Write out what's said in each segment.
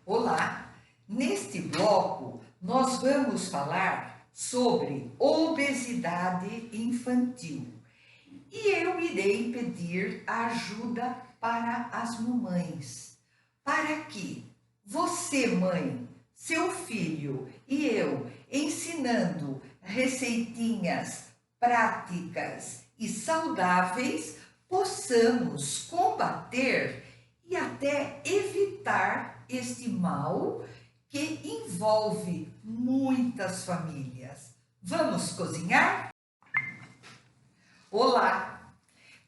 Olá! Neste bloco, nós vamos falar sobre obesidade infantil e eu irei pedir ajuda para as mamães, para que você, mãe, seu filho e eu, ensinando receitinhas práticas e saudáveis, possamos combater e até evitar este mal que envolve muitas famílias. Vamos cozinhar? Olá!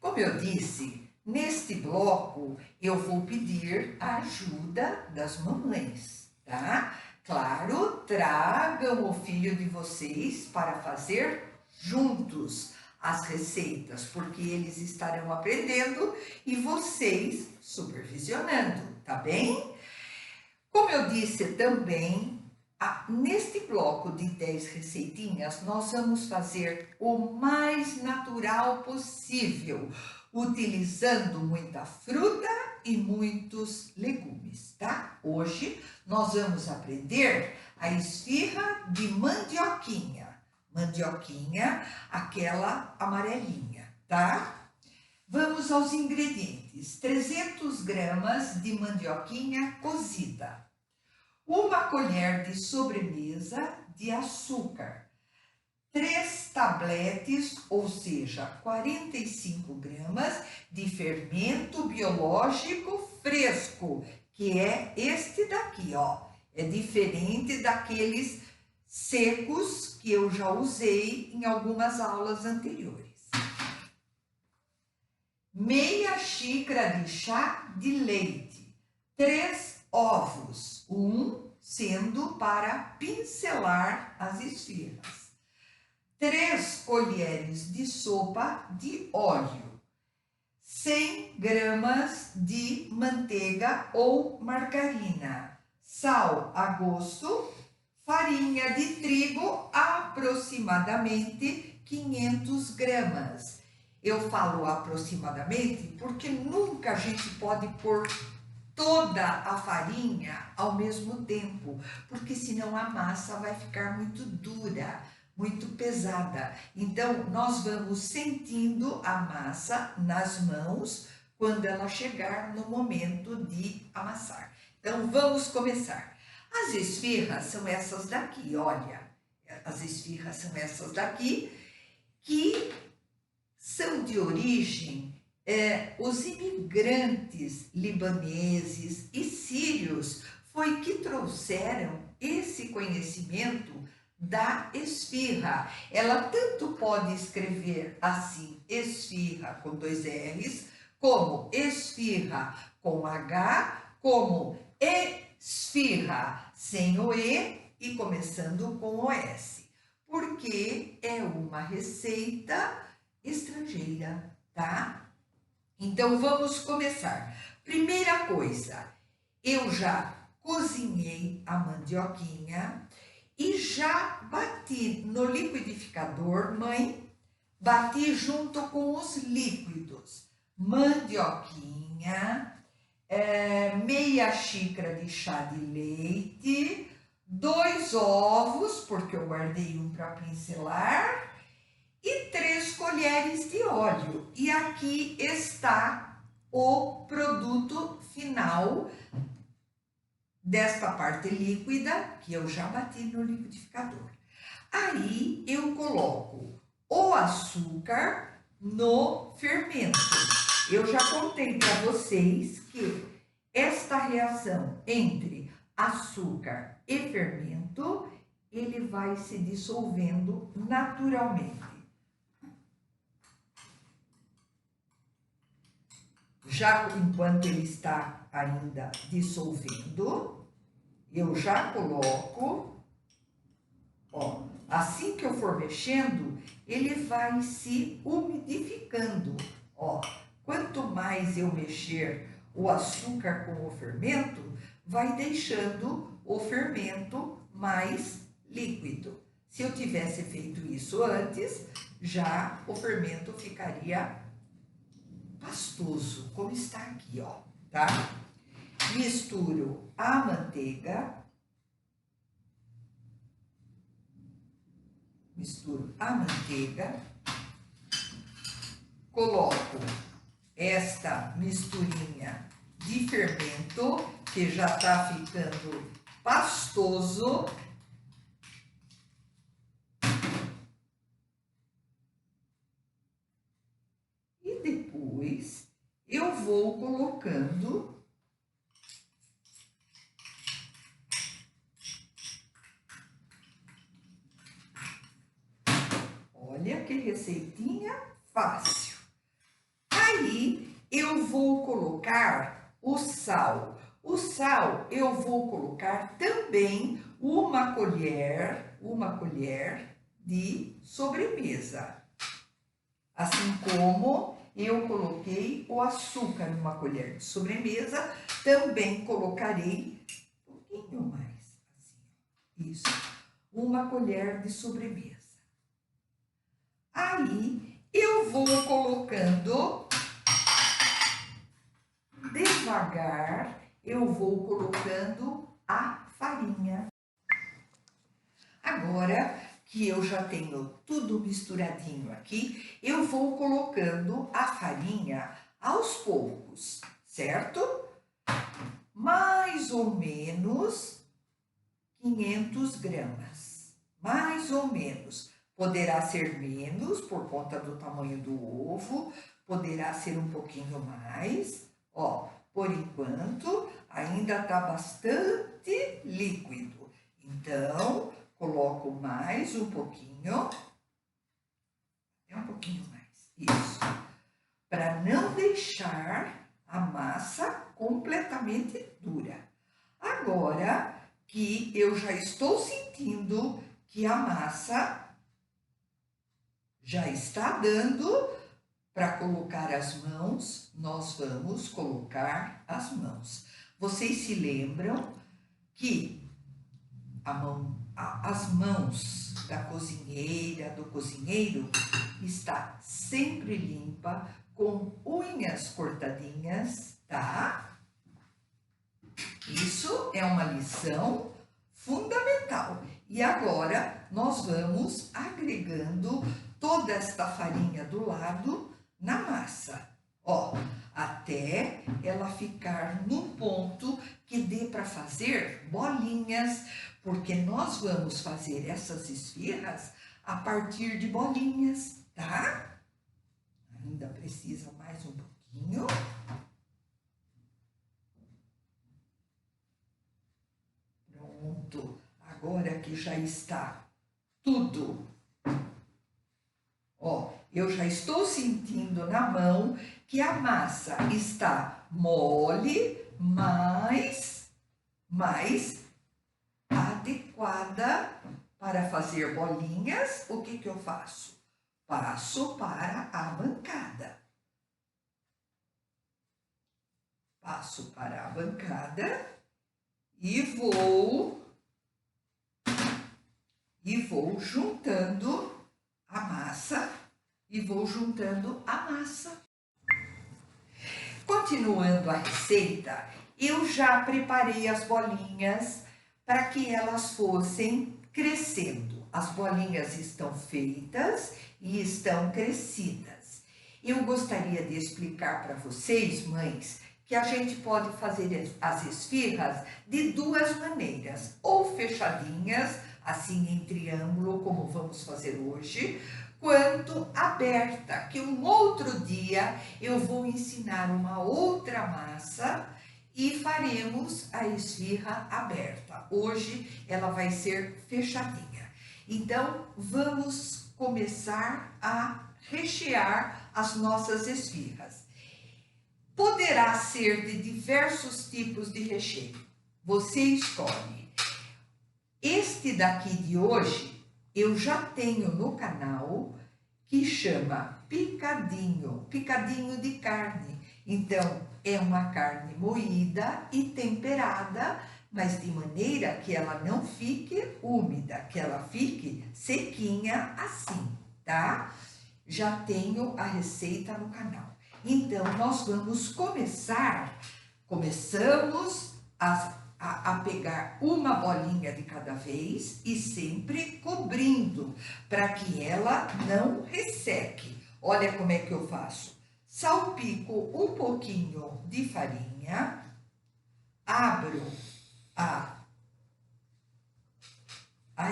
Como eu disse, neste bloco eu vou pedir a ajuda das mamães, tá? Claro, tragam o filho de vocês para fazer juntos as receitas, porque eles estarão aprendendo e vocês supervisionando, tá bem? Como eu disse também, neste bloco de 10 receitinhas, nós vamos fazer o mais natural possível, utilizando muita fruta e muitos legumes, tá? Hoje nós vamos aprender a esfirra de mandioquinha. Mandioquinha, aquela amarelinha, tá? Vamos aos ingredientes: 300 gramas de mandioquinha cozida, uma colher de sobremesa de açúcar, 3 tabletes, ou seja, 45 gramas de fermento biológico fresco, que é este daqui, ó. É diferente daqueles secos que eu já usei em algumas aulas anteriores. Meia xícara de chá de leite, 3 ovos, um sendo para pincelar as esfirras, 3 colheres de sopa de óleo, 100 gramas de manteiga ou margarina, sal a gosto, farinha de trigo aproximadamente 500 gramas. Eu falo aproximadamente porque nunca a gente pode pôr toda a farinha ao mesmo tempo, porque senão a massa vai ficar muito dura, muito pesada. Então, nós vamos sentindo a massa nas mãos quando ela chegar no momento de amassar. Então, vamos começar. As esfirras são essas daqui, olha. As esfirras são essas daqui, que são de origem os imigrantes libaneses e sírios foi que trouxeram esse conhecimento da esfirra. Ela tanto pode escrever assim, esfirra com 2 R's, como esfirra com H, como esfirra sem o E e começando com o S, porque é uma receita estrangeira, tá? Então, vamos começar. Primeira coisa, eu já cozinhei a mandioquinha e já bati no liquidificador, mãe, bati junto com os líquidos. Mandioquinha, meia xícara de chá de leite, 2 ovos, porque eu guardei um para pincelar, e 3 colheres de óleo. E aqui está o produto final desta parte líquida, que eu já bati no liquidificador. Aí eu coloco o açúcar no fermento. Eu já contei para vocês que esta reação entre açúcar e fermento, ele vai se dissolvendo naturalmente. Já enquanto ele está ainda dissolvendo, eu já coloco, ó, assim que eu for mexendo, ele vai se umidificando, ó. Quanto mais eu mexer o açúcar com o fermento, vai deixando o fermento mais líquido. Se eu tivesse feito isso antes, já o fermento ficaria pastoso, como está aqui, ó, tá? misturo a manteiga, coloco esta misturinha de fermento, que já tá ficando pastoso. E depois eu vou colocando olha que receitinha fácil. Aí eu vou colocar o sal. O sal eu vou colocar também uma colher de sobremesa. Assim como eu coloquei o açúcar numa colher de sobremesa, também colocarei um pouquinho mais, assim, isso, uma colher de sobremesa. Aí eu vou colocando devagar, eu vou colocando a farinha. Agora que eu já tenho tudo misturadinho aqui, eu vou colocando a farinha aos poucos, certo? Mais ou menos 500 gramas, mais ou menos. Poderá ser menos por conta do tamanho do ovo, poderá ser um pouquinho mais. Ó, por enquanto ainda tá bastante líquido, então coloco mais um pouquinho, até um pouquinho mais, isso, para não deixar a massa completamente dura. Agora que eu já estou sentindo que a massa já está dando para colocar as mãos, nós vamos colocar as mãos. Vocês se lembram que as mãos da cozinheira, do cozinheiro, está sempre limpa, com unhas cortadinhas, tá? Isso é uma lição fundamental. E agora nós vamos agregando toda esta farinha do lado na massa, ó, até ela ficar num ponto que dê para fazer bolinhas, porque nós vamos fazer essas esfirras a partir de bolinhas, tá? Ainda precisa mais um pouquinho. Pronto, agora que já está tudo, ó, eu já estou sentindo na mão que a massa está mole, mas adequada para fazer bolinhas. O que eu faço? Passo para a bancada. Passo para a bancada e vou juntando a massa. Continuando a receita, eu já preparei as bolinhas para que elas fossem crescendo. As bolinhas estão feitas e estão crescidas. Eu gostaria de explicar para vocês, mães, que a gente pode fazer as esfirras de duas maneiras, ou fechadinhas, assim em triângulo, como vamos fazer hoje, quanto aberta, que um outro dia eu vou ensinar uma outra massa e faremos a esfirra aberta. Hoje ela vai ser fechadinha. Então, vamos começar a rechear as nossas esfirras. Poderá ser de diversos tipos de recheio. Você escolhe. Este daqui de hoje, eu já tenho no canal, que chama picadinho de carne. Então, é uma carne moída e temperada, mas de maneira que ela não fique úmida, que ela fique sequinha assim, tá? Já tenho a receita no canal. Então, nós vamos começamos a pegar uma bolinha de cada vez e sempre cobrindo, para que ela não resseque. Olha como é que eu faço. Salpico um pouquinho de farinha, abro a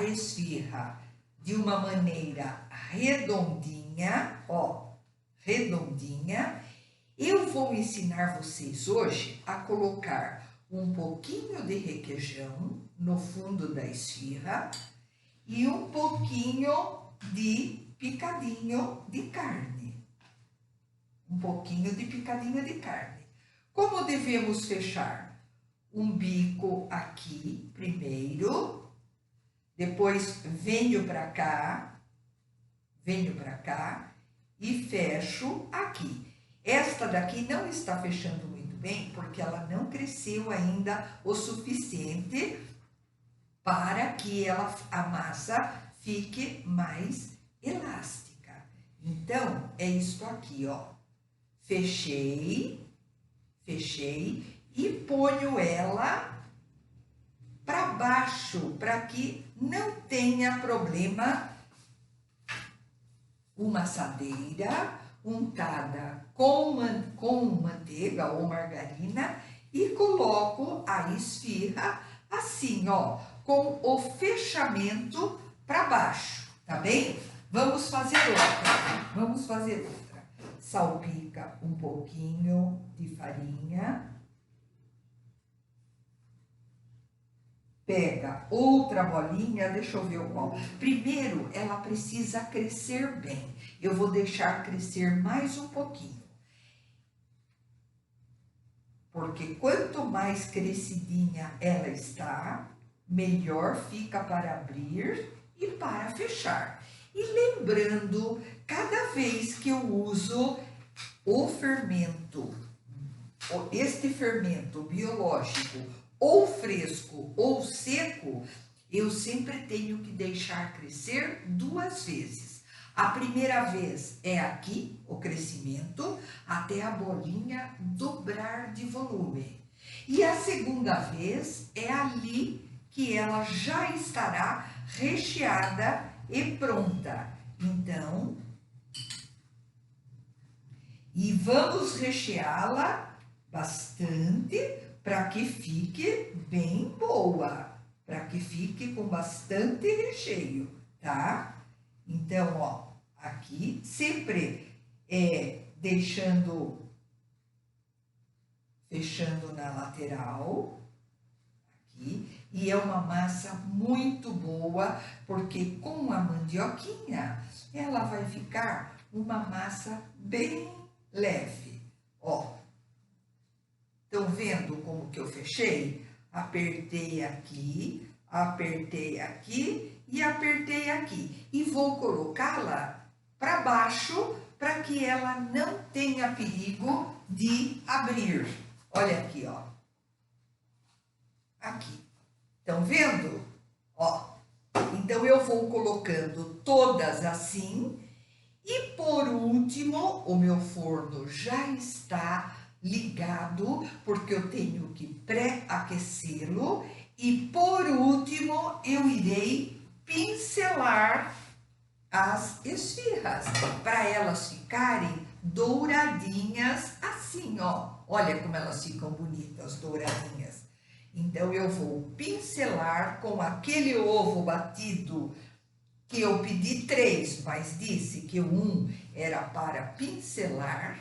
esfirra de uma maneira redondinha, ó, redondinha. Eu vou ensinar vocês hoje a colocar um pouquinho de requeijão no fundo da esfirra e um pouquinho de picadinho de carne. Um pouquinho de picadinho de carne. Como devemos fechar? Um bico aqui primeiro, depois venho para cá e fecho aqui. Esta daqui não está fechando muito bem, porque ela não cresceu ainda o suficiente para que a massa fique mais elástica. Então, é isso aqui, ó. Fechei e ponho ela para baixo, para que não tenha problema. Uma assadeira untada com manteiga ou margarina e coloco a esfirra assim, ó, com o fechamento para baixo, tá bem? Vamos fazer outra. Salpica um pouquinho de farinha. Pega outra bolinha, deixa eu ver o qual. Primeiro, ela precisa crescer bem. Eu vou deixar crescer mais um pouquinho. Porque quanto mais crescidinha ela está, melhor fica para abrir e para fechar. E lembrando, cada vez que eu uso o fermento, este fermento biológico, ou fresco ou seco, eu sempre tenho que deixar crescer 2 vezes. A primeira vez é aqui, o crescimento, até a bolinha dobrar de volume. E a segunda vez é ali que ela já estará recheada e pronta. Então, e vamos recheá-la bastante para que fique bem boa, para que fique com bastante recheio, tá? Então, ó, aqui sempre fechando na lateral, aqui, e é uma massa muito boa, porque com a mandioquinha, ela vai ficar uma massa bem leve, ó. Estão vendo como que eu fechei? Apertei aqui e apertei aqui. E vou colocá-la para baixo para que ela não tenha perigo de abrir. Olha aqui, ó. Aqui. Estão vendo? Ó. Então, eu vou colocando todas assim. E por último, o meu forno já está ligado, porque eu tenho que pré-aquecê-lo. E por último, eu irei pincelar as esfirras, para elas ficarem douradinhas assim, ó. Olha como elas ficam bonitas, douradinhas. Então, eu vou pincelar com aquele ovo batido, que eu pedi 3, mas disse que o 1 era para pincelar.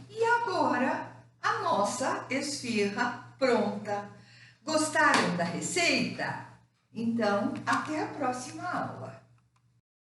E agora, a nossa esfirra pronta. Gostaram da receita? Então, até a próxima aula.